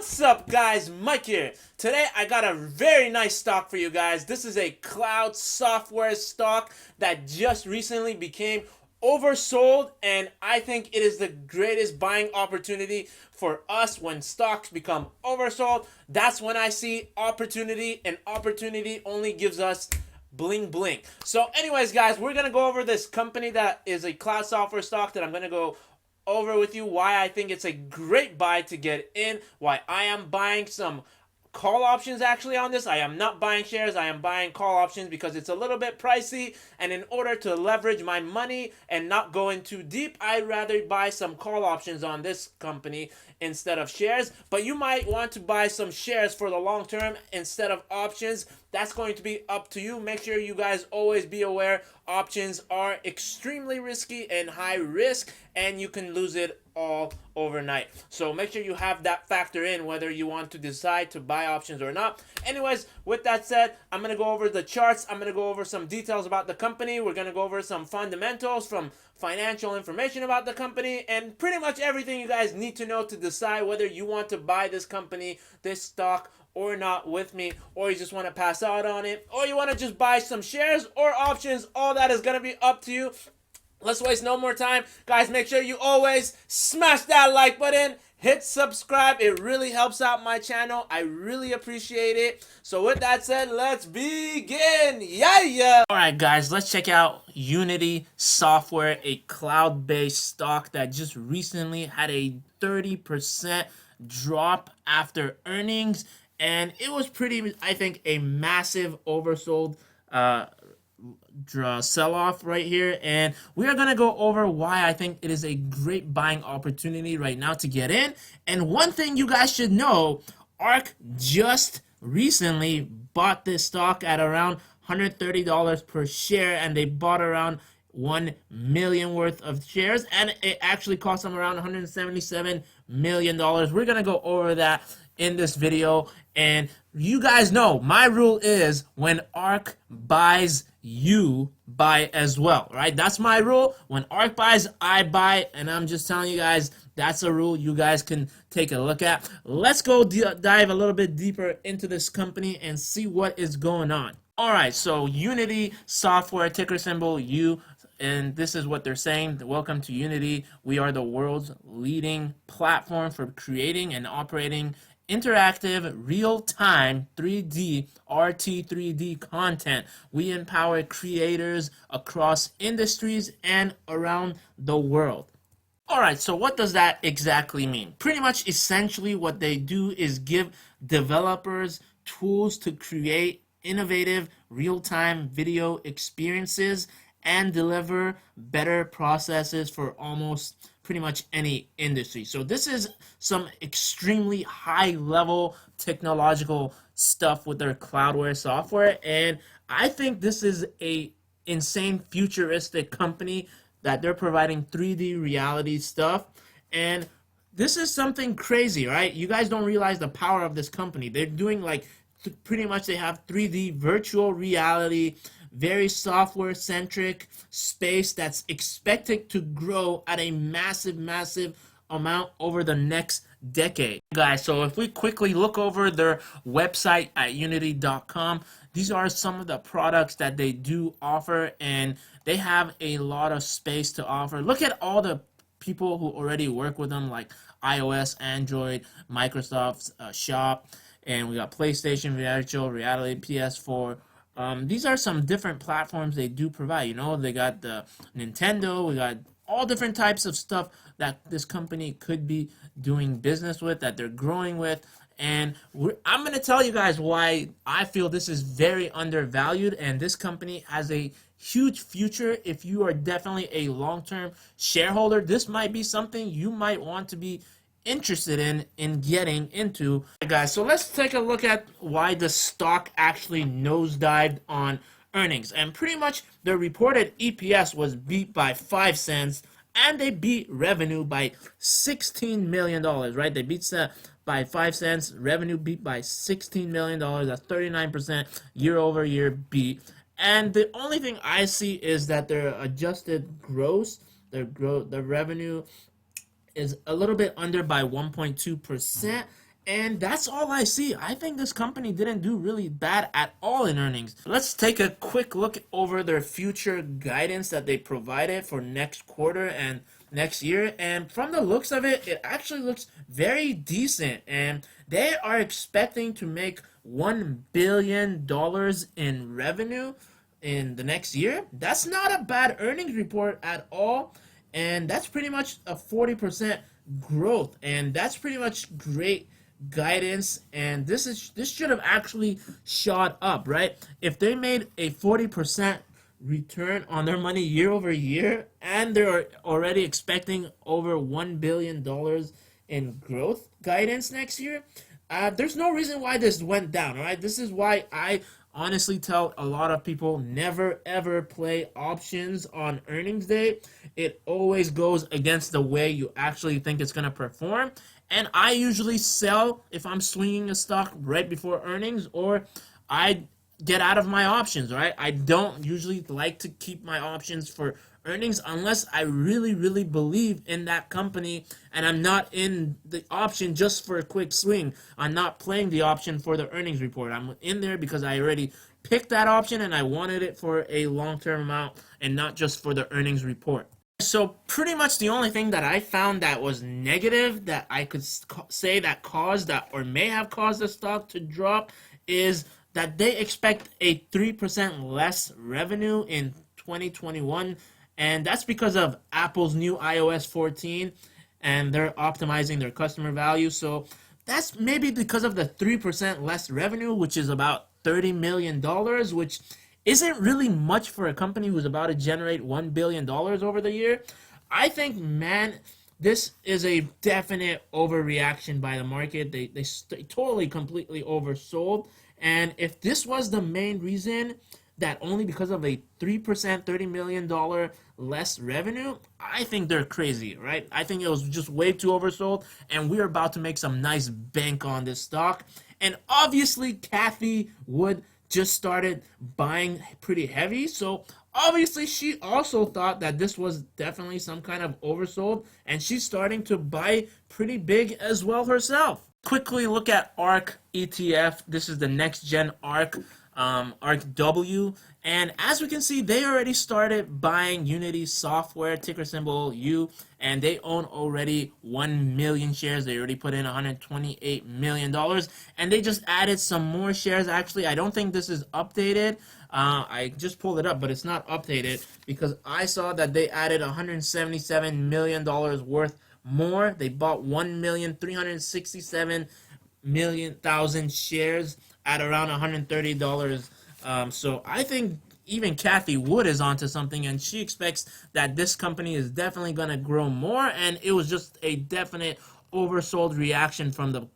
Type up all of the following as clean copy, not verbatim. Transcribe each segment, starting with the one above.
What's up, guys? Mike here. Today I got a very nice stock for you guys. This is a cloud software stock that just recently became oversold, and I think it is the greatest buying opportunity for us. When stocks become oversold, that's when I see opportunity, and opportunity only gives us bling bling. So anyways, guys, we're gonna go over this company that is a cloud software stock that I'm gonna go over with you why I think it's a great buy to get in, why I am buying some call options actually on this. I am not buying shares, I am buying call options because it's a little bit pricey, and in order to leverage my money and not go in too deep, I'd rather buy some call options on this company instead of shares. But you might want to buy some shares for the long term instead of options. That's going to be up to you. Make sure you guys always be aware options are extremely risky and high risk, and you can lose it all overnight. So make sure you have that factor in whether you want to decide to buy options or not. Anyways, with that said, I'm going to go over the charts. I'm going to go over some details about the company. We're going to go over some fundamentals, from financial information about the company, and pretty much everything you guys need to know to decide whether you want to buy this company, this stock, or not with me, or you just want to pass out on it, or you want to just buy some shares or options. All that is going to be up to you. Let's waste no more time. Guys, make sure you always smash that like button, hit subscribe. It really helps out my channel. I really appreciate it. So with that said, let's begin. Yeah. All right, guys, let's check out Unity Software, a cloud-based stock that just recently had a 30% drop after earnings. And it was pretty, I think, a massive oversold sell-off right here, and we are going to go over why I think it is a great buying opportunity right now to get in. And one thing you guys should know, ARK just recently bought this stock at around $130 per share, and they bought around 1 million worth of shares, and it actually cost them around $177 million. We're going to go over that in this video. And you guys know my rule is when ARK buys, you buy as well, right? That's my rule. When ARK buys, I buy, and I'm just telling you guys, that's a rule you guys can take a look at. Let's go dive a little bit deeper into this company and see what is going on. All right, so Unity Software, ticker symbol U, and this is what they're saying. Welcome to Unity. We are the world's leading platform for creating and operating interactive, real-time 3D, RT3D content. We empower creators across industries and around the world. Alright, so what does that exactly mean? Pretty much essentially what they do is give developers tools to create innovative real-time video experiences and deliver better processes for almost pretty much any industry. So this is some extremely high level technological stuff with their cloudware software, and I think this is a insane futuristic company that they're providing 3D reality stuff, and this is something crazy, right? You guys don't realize the power of this company. They're doing like pretty much, they have 3D virtual reality, very software-centric space that's expected to grow at a massive amount over the next decade. Guys, so if we quickly look over their website at unity.com, these are some of the products that they do offer, and they have a lot of space to offer. Look at all the people who already work with them, like iOS, Android, Microsoft's Shop, and we got PlayStation, Virtual Reality, PS4. These are some different platforms they do provide. You know, they got the Nintendo, we got all different types of stuff that this company could be doing business with, that they're growing with. And I'm going to tell you guys why I feel this is very undervalued, and this company has a huge future. If you are definitely a long-term shareholder, this might be something you might want to be interested in getting into. Guys, so let's take a look at why the stock actually nosedived on earnings. And pretty much the reported EPS was beat by 5 cents, and they beat revenue by $16 million, right? They beat by 5 cents, revenue beat by $16 million. That's 39% year-over-year beat. And the only thing I see is that their adjusted gross, the revenue is a little bit under by 1.2%, And that's all I see. I think this company didn't do really bad at all in earnings. Let's take a quick look over their future guidance that they provided for next quarter and next year. And from the looks of it, it actually looks very decent. And they are expecting to make $1 billion in revenue in the next year. That's not a bad earnings report at all. And that's pretty much a 40% growth. And that's pretty much great guidance. And this should have actually shot up, right? If they made a 40% return on their money year over year, and they're already expecting over $1 billion in growth guidance next year, there's no reason why this went down. All right, this is why I honestly tell a lot of people never ever play options on earnings day. It always goes against the way you actually think it's going to perform. And I usually sell if I'm swinging a stock right before earnings, or I get out of my options, right? I don't usually like to keep my options for earnings unless I really, really believe in that company and I'm not in the option just for a quick swing. I'm not playing the option for the earnings report. I'm in there because I already picked that option and I wanted it for a long-term amount and not just for the earnings report. So pretty much the only thing that I found that was negative that I could say that caused that or may have caused the stock to drop is that they expect a 3% less revenue in 2021, and that's because of Apple's new iOS 14, and they're optimizing their customer value. So that's maybe because of the 3% less revenue, which is about $30 million, which isn't really much for a company who's about to generate $1 billion over the year. I think, man, this is a definite overreaction by the market. They totally, completely oversold. And if this was the main reason, that only because of a 3%, $30 million less revenue, I think they're crazy, right? I think it was just way too oversold, and we're about to make some nice bank on this stock. And obviously, Cathie Wood just started buying pretty heavy, so obviously she also thought that this was definitely some kind of oversold, and she's starting to buy pretty big as well herself. Quickly look at ARK ETF. This is the next gen ARK, ARK W, and as we can see, they already started buying Unity Software, ticker symbol U, and they own already 1 million shares. They already put in $128 million, and they just added some more shares. Actually, I don't think this is updated. I just pulled it up, but it's not updated because I saw that they added $177 million worth more. They bought 1,367,000,000 shares at around $130. So I think even Cathie Wood is onto something, and she expects that this company is definitely going to grow more, and it was just a definite oversold reaction from the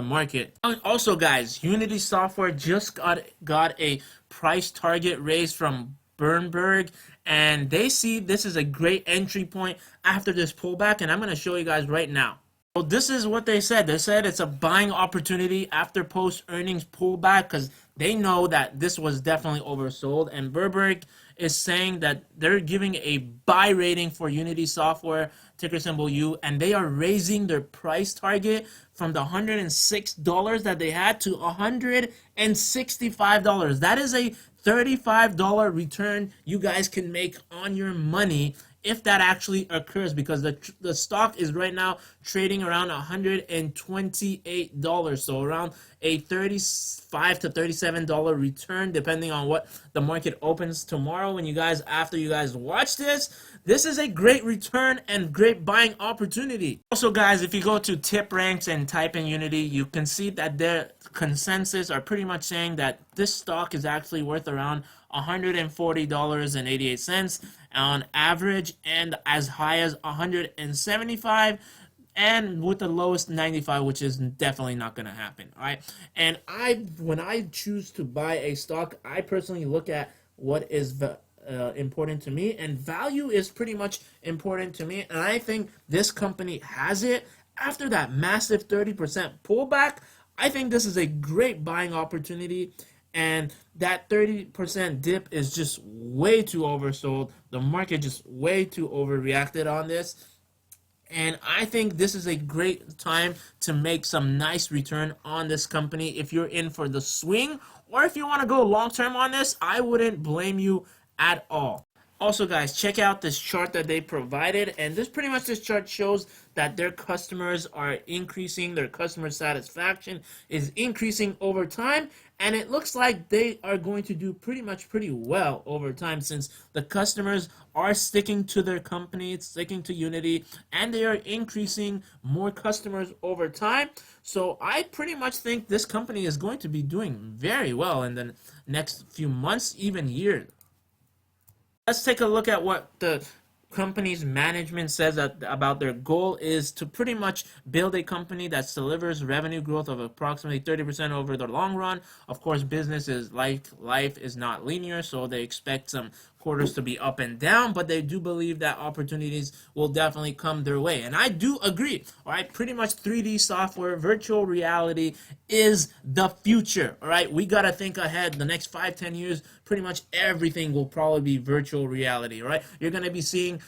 market. Also, guys, Unity Software just got a price target raise from Bernberg, and they see this is a great entry point after this pullback, and I'm going to show you guys right now. So this is what they said. They said it's a buying opportunity after post-earnings pullback because they know that this was definitely oversold, and Bernberg is saying that they're giving a buy rating for Unity Software, ticker symbol U, and they are raising their price target from the $106 that they had to $165. That is a $35 return you guys can make on your money if that actually occurs, because the stock is right now trading around $128, so around a $35 to $37 return depending on what the market opens tomorrow. When after you guys watch this is a great return and great buying opportunity. Also, guys, if you go to tip ranks and type in Unity, you can see that their consensus are pretty much saying that this stock is actually worth around $140.88 on average, and as high as $175, and with the lowest 95, which is definitely not going to happen. All right, and when I choose to buy a stock, I personally look at what is important to me, and value is pretty much important to me, and I think this company has it after that massive 30% pullback. I think this is a great buying opportunity, and that 30% dip is just way too oversold. The market just way too overreacted on this. And I think this is a great time to make some nice return on this company. If you're in for the swing, or if you want to go long term on this, I wouldn't blame you at all. Also, guys, check out this chart that they provided, and this chart shows that their customers are increasing, their customer satisfaction is increasing over time, and it looks like they are going to do pretty well over time, since the customers are sticking to their company, sticking to Unity, and they are increasing more customers over time. So I pretty much think this company is going to be doing very well in the next few months, even years. Let's take a look at what the company's management says about their goal is to pretty much build a company that delivers revenue growth of approximately 30% over the long run. Of course, business is like life is not linear, so they expect some quarters to be up and down, but they do believe that opportunities will definitely come their way. And I do agree. All right, pretty much 3D software, virtual reality is the future. All right, we got to think ahead. The next 5-10 years, pretty much everything will probably be virtual reality. All right, you're going to be seeing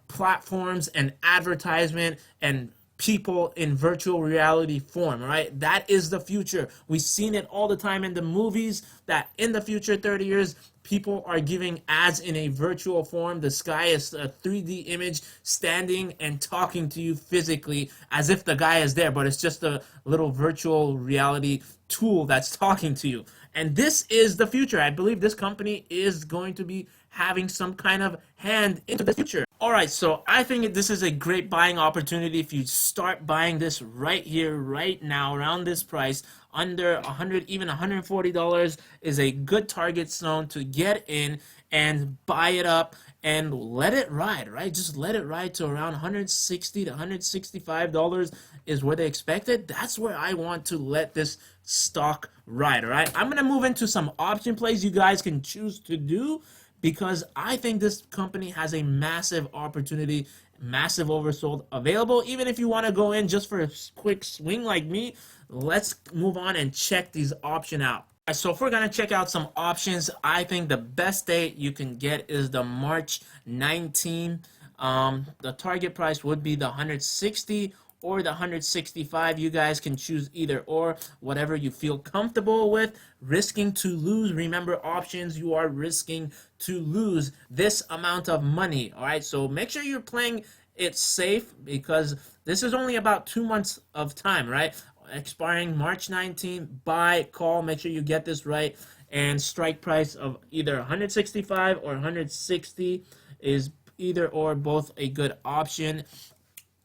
platforms and advertisement and people in virtual reality form. All right, that is the future. We've seen it all the time in the movies that in the future 30 years people are giving ads in a virtual form. The sky is a 3D image standing and talking to you physically as if the guy is there, but it's just a little virtual reality tool that's talking to you. And this is the future. I believe this company is going to be having some kind of hand into the future. All right, so I think this is a great buying opportunity. If you start buying this right here, right now, around this price, under 100, even $140 is a good target zone to get in and buy it up and let it ride, right? Just let it ride to around 160 to $165 is where they expect it. That's where I want to let this stock ride, all right? I'm going to move into some option plays you guys can choose to do, because I think this company has a massive opportunity, massive oversold available. Even if you want to go in just for a quick swing like me, let's move on and check these options out. So if we're going to check out some options, I think the best date you can get is the March 19. The target price would be the 160 or the 165. You guys can choose either or, whatever you feel comfortable with. Risking to lose. Remember, options, you are risking to lose this amount of money. All right, so make sure you're playing it safe, because this is only about 2 months of time, right? Expiring March 19th. Buy, call, make sure you get this right. And strike price of either 165 or 160 is either or both a good option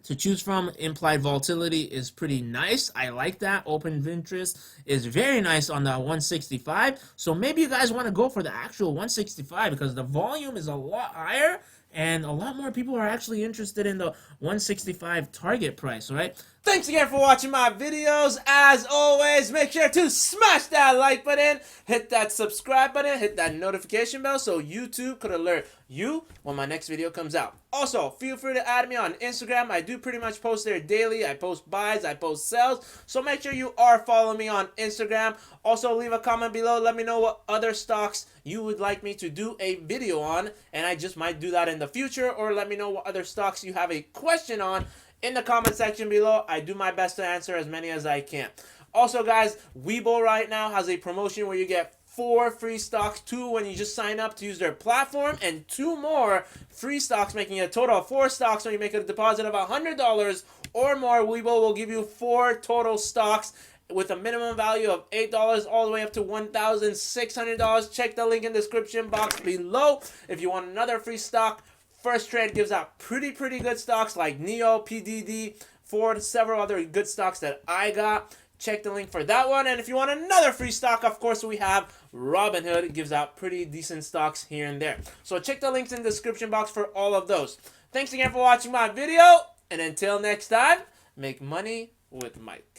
to choose from. Implied volatility is pretty nice. I like that. Open interest is very nice on the 165. So maybe you guys want to go for the actual 165, because the volume is a lot higher and a lot more people are actually interested in the 165 target price, all right? Thanks again for watching my videos. As always, make sure to smash that like button, hit that subscribe button, hit that notification bell so YouTube could alert you when my next video comes out. Also, feel free to add me on Instagram. I do pretty much post there daily. I post buys, I post sells, so make sure you are following me on Instagram. Also, leave a comment below. Let me know what other stocks you would like me to do a video on, and I just might do that in the future, or let me know what other stocks you have a question on in the comment section below. I do my best to answer as many as I can. Also, guys, WeBull right now has a promotion where you get 4 free stocks, 2 when you just sign up to use their platform, and 2 more free stocks, making it a total of 4 stocks. When you make a deposit of $100 or more, WeBull will give you 4 total stocks with a minimum value of $8 all the way up to $1,600. Check the link in the description box below if you want another free stock. FirstTrade gives out pretty good stocks like Neo, PDD, Ford, several other good stocks that I got. Check the link for that one. And if you want another free stock, of course, we have Robinhood. It gives out pretty decent stocks here and there. So check the links in the description box for all of those. Thanks again for watching my video. And until next time, make money with Mike.